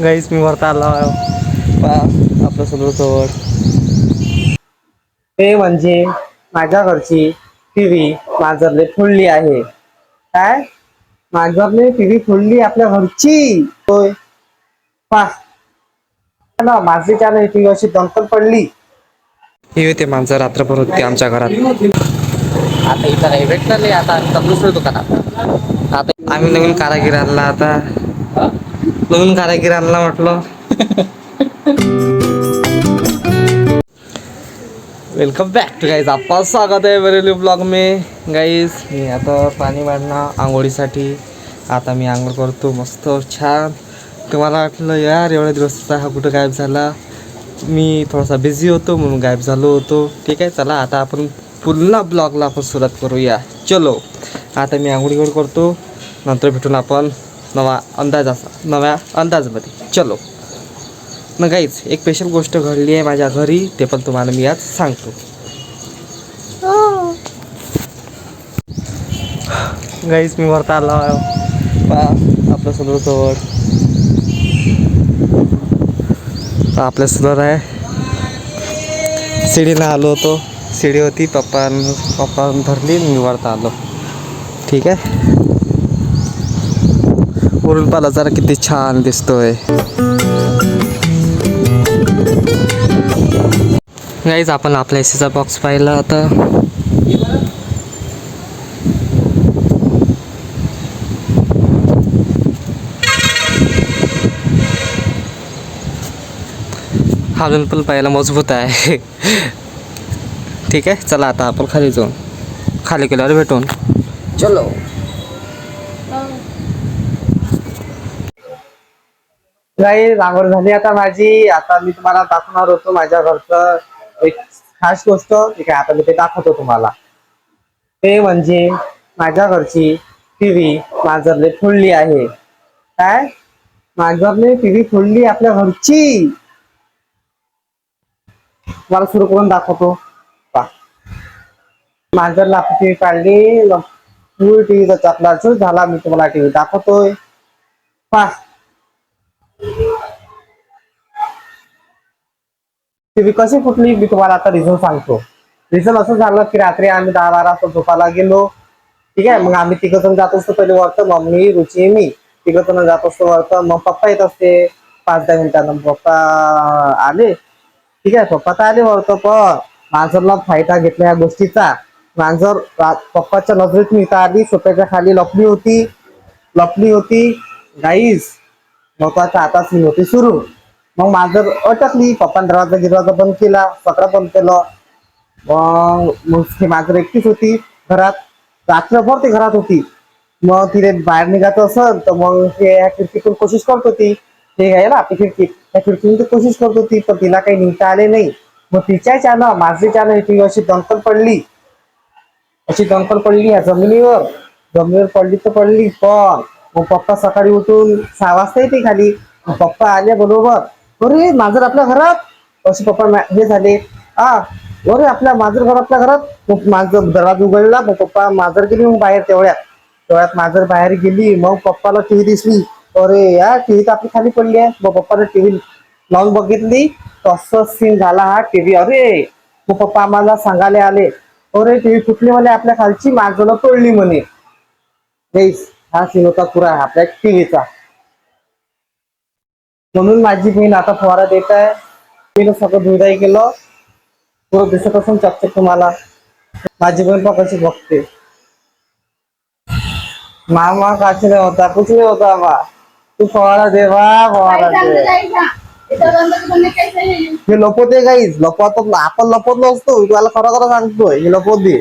गाईस मी वरता आला आपल्या समोर ते म्हणजे माझ्या घरची टीव्ही मांजरने फोडली आहे. काय मांजरने टीव्ही फोडली आपल्या घरची होय पा ना माझीच्या नाही टीव्ही अशी दंकल पडली. ही होते मांजर रात्रभर होती आमच्या घरात. आता इथं काही भेटलं नाही. आता दुसरं दुकानात आता आम्ही नवीन कारागीर आणला. आता नवीन कारागीर आणला म्हटलं. Welcome back to guys. आपका स्वागत आहे मेरे न्यू ब्लॉग में. गाईज मी आता पाणी मांडणार आंघोळीसाठी. आता मी आंघोळ करतो मस्त छान. तुम्हाला वाटलं यार एवढ्या दिवसाचा हा कुठं गायब झाला. मी थोडासा बिझी होतो म्हणून गायब झालो होतो. ठीक आहे चला आता आपण पुन्हा ब्लॉगला आपण सुरुवात करूया. चलो आता मी आंघोळी करतो. नंतर भेटून आपण नव्या अंदाजमध्ये. चलो मग गाईज एक स्पेशल गोष्ट घडली आहे माझ्या घरी. ते पण तुम्हाला मी आज सांगतो. गाईज मी वरता आला आपल्या समोर आपल्या समोर आहे. शिडीनं आलो होतो. शिडी होती पप्पा धरली. मी वरता आलो. ठीक आहे. वरून पाला जरा किती छान दिसतोय. गाईज आपण आपल्या एसीचा बॉक्स पाहिला आता. अजून पण पाहायला मजबूत आहे. ठीक आहे चला आता आपण खाली जाऊन खाली गेल्यावर भेटून. चलो नाही रांगोळ झाली आता माझी. आता मी तुम्हाला दाखवणार होतो माझ्या घरचं एक खास गोष्ट. ठीक आहे आता मी ते दाखवतो तुम्हाला. ते म्हणजे माझ्या घरची टीव्ही मांजरने फोडली आहे. काय मांजरने टीव्ही फोडली आपल्या घरची. मला सुरू करून दाखवतो. मांजरला आपली टीव्ही काढली. फुल टीव्हीचा चकलाचूर झाला. मी तुम्हाला टीव्ही दाखवतोय. टीव्ही कशी फुटली मी तुम्हाला आता रिझन सांगतो. रिझन असं झालं की रात्री आम्ही 10-12 वाजता झोपायला गेलो. ठीक आहे. मग आम्ही तिघजण जात असतो. पहिले वरतं मम्मी रुची मी तिघजण जात असतो वरतं. मग पप्पा येत असते 5-10 मिनिटांना. पप्पा आले. ठीक आहे पप्पा तर आले वरतं. पण मांजरला फायदा घेतला या गोष्टीचा. मांजर पप्पाच्या नजरेत मी आधी सोप्याच्या खाली लपली होती गाईज. महत्वाचा आता सीन होती सुरू. मग मांजर अटकली. पप्पाने दरवाजा बंद केला. पत्रा बंद केलं. मग मांजर एकटीच होती घरात. रात्रभर ते घरात होती. मग तिने बाहेर निघायचं असेल तर मग ते खिडकीतून कोशिश करत होती. ते आहे ना आपली खिडकी त्या खिडकीतून कोशिश करत होती. पण तिला काही निघता आले नाही. मग तिच्याच्यानं माझीच्यानं ती अशी दंकल पडली. या जमिनीवर पडली तर पडली. पण मग पप्पा सकाळी उठून 6 वाजता येते खाली. पप्पा आले बरोबर. अरे मांजर आपल्या घरात असे पप्पा हे झाले. अरे आपल्या मांजर घरात मांजर दरवाजा उघडला. मग पप्पा मांजर गेली. मग बाहेर तेवढ्यात मांजर बाहेर गेली. मग पप्पाला टीव्ही दिसली. अरे यार टीव्ही तर आपली खाली पडली आहे. मग पप्पाने टीव्ही लावून बघितली. तसं सीन झाला हा टीव्ही. अरे मग पप्पा आम्हाला सांगायला आले. अरे टीव्ही फुटली म्हणे आपल्या खालची. मांजरला तोडली म्हणे. हा सीन होता पुरा आपल्या टीव्हीचा. म्हणून माझी बहीण आता फवारा देत आहे. तिनं सगळं धुदाई केलं. पुरं दिसत असून चकचक तुम्हाला. माझी बहीण पण कशी बघते. मामा काची नाही होता कुछ नाही होता बा. तू फवारा दे फवारा दे. हे लपवते गाईज. लपवत आपण लपवत नसतो. तुला खरं सांगतोय. हे लपवते.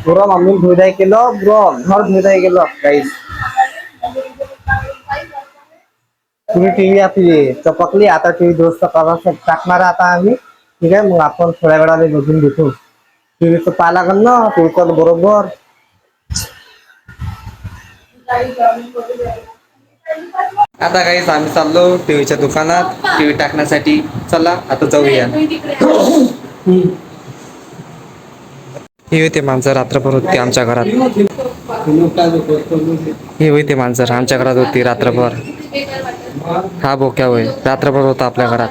पुरा मम्मी धुदाई केलं. घर धुदाई केलं गाईज. तुम्ही टीव्ही आपली चपकली. आता टीव्ही दुरुस्त टाकणार आता आम्ही. ठीक आहे. मग आपण थोड्या वेळाने बघून घेतो. टीव्हीचं पाहा लागल ना. टीव्हीचं बरोबर आता काहीच आम्ही चाललो टीव्हीच्या दुकानात टीव्ही टाकण्यासाठी. चला आता जाऊया. हे होते मांजर रात्रभर होते आमच्या घरात. हे होते मांजर आमच्या घरात होती रात्रभर. हा बोक्या होय रात्रभर होता आपल्या घरात.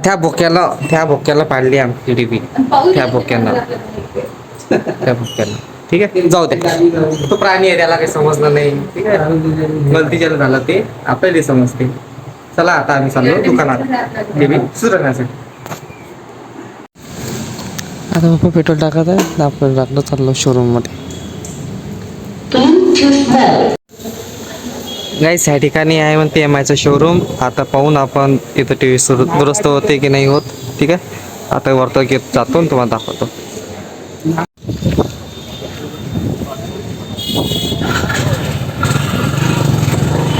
त्या बोक्याला पाडली आमची टीव्ही त्या बोक्याला. ठीक आहे जाऊ दे. तो प्राणी आहे त्याला काही समजलं नाही. ठीक आहे गलती ज्याला झालं ते आपल्याला समजते. चला आता आम्ही चाललो दुकानात टीव्ही सुधारण्यासाठी. आता पप्पा पेट्रोल टाकत आहे आपण टाकलं चाललो शोरूम मध्ये. गाईस ह्या ठिकाणी आहे म्हणते एम आयचं शोरूम. आता पाहून आपण तिथं टीव्ही दुरुस्त होते की नाही होत. ठीक आहे आता वरतो घेत जातो तुम्हाला दाखवतो.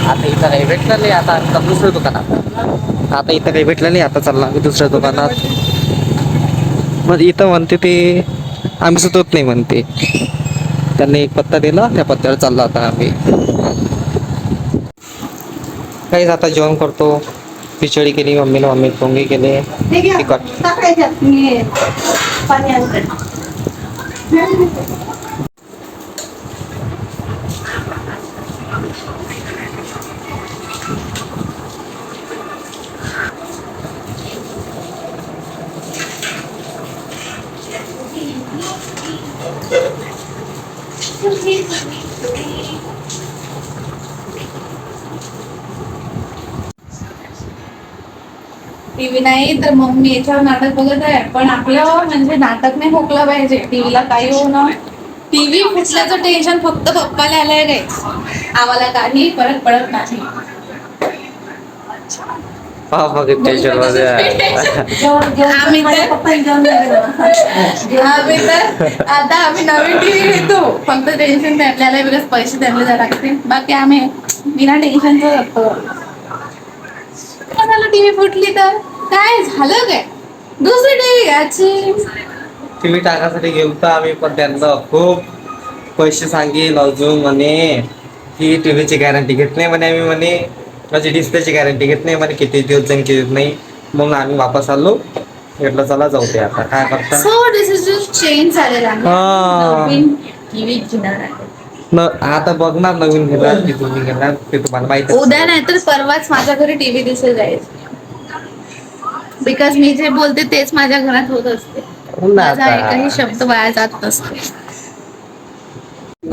आता इथं काही भेटलं नाही. आता दुसऱ्या दुकानात. आता इथं काही भेटलं नाही. आता चालला आम्ही दुसऱ्या दुकानात. मग इथं म्हणते ते आम्ही सुचत नाही म्हणते. त्यांनी एक पत्ता दिला त्या पत्त्यावर चालला आता आम्ही. काहीच आता जेवण करतो. खिचडी केली मम्मीला. मम्मी पोंगी केले तिखट. टीव्ही नाही तर मम्मी याच्यावर नाटक बघत आहे. पण आपलं म्हणजे नाटक नाही भोगलं पाहिजे. टीव्हीला काही होऊ नये. टीव्ही फुटल्याचं टेन्शन फक्त पप्पाला आलंय काय. आम्हाला काही फरक पडत नाही. टेन्शन मध्ये आम्ही तर आता आम्ही नवीन टीव्ही घेतो. फक्त टेन्शन आपल्याला बिकॉज पैसे त्यांना जरा लागतील. बाकी आम्ही बिना टेन्शनच जातो. टीव्ही फुटली तर काय झालं काय दुसरी टीव्ही घ्यायची. टीव्ही टाकायसाठी गेलतो आम्ही पण त्यांना खूप पैसे सांगेल अजून म्हणे की टीव्हीची गॅरंटी घेत नाही म्हणे. आम्ही म्हणे माझी डिस्प्लेची गॅरंटी घेत नाही म्हणे. किती दिवस जाऊन किती नाही. मग आम्ही वापस आलो. म्हटलं चला जाऊ दे आता काय करता. सो डिसिजन चेंज झालेला आहे. टीव्ही घेणार आहे. आता बघणार नवीन घेणार की तुम्ही घेणार ते तुम्हाला माहिती. उद्या नाही तर परवाच माझ्या घरी टीव्ही दिसेल जाईल. बिकॉज मी जे बोलते तेच माझ्या घरात होत असते. माझा एकही शब्द वाया जात नसते.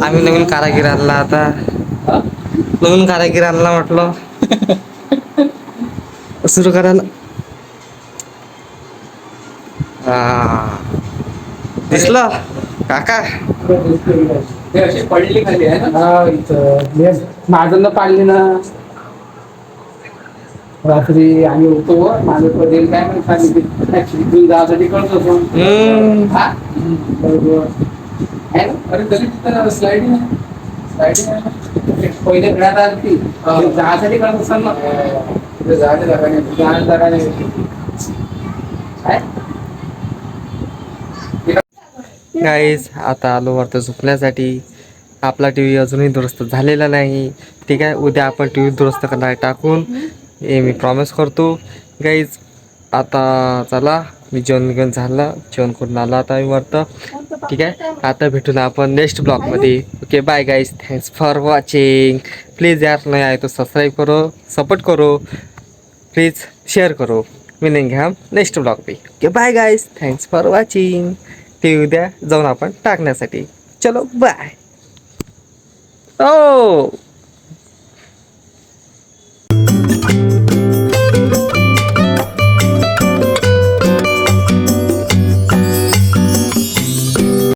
आम्ही नवीन कारागीर आणला आता. नवीन कारागीर आणला म्हटलं सुरू करायला. दिसलं काका पडली खाली आहे ना. माझं पाडली ना रात्री आम्ही होतो. माझं पडेल काय माहिती जासाठी कळत होतो. अरे तरी तिथं स्लायडिंग पहिले घरात आली जासाठी कळत असाल ना. गाईज आता आलो वरती झोपण्यासाठी. आपला टीव्ही अजूनही दुरुस्त झालेला नाही. ठीक आहे उद्या आपण टीव्ही दुरुस्त करणार टाकून हे मी प्रॉमिस करतो. गाईज आता चला मी जेवण घेऊन झालं. जेवण करून आलो आता मी वरतं. ठीक आहे आता भेटून आपण नेक्स्ट ब्लॉगमध्ये. Okay bye guys. Thanks for watching. Please यार नहीं आए तो सब्सक्राइब करो सपोर्ट करो प्लीज़ शेयर करो. मिलेंगे हम नेक्स्ट ब्लॉग पे. Okay bye guys. Thanks for watching. ते उद्या जाऊन आपण टाकण्यासाठी. चलो बाय. ओ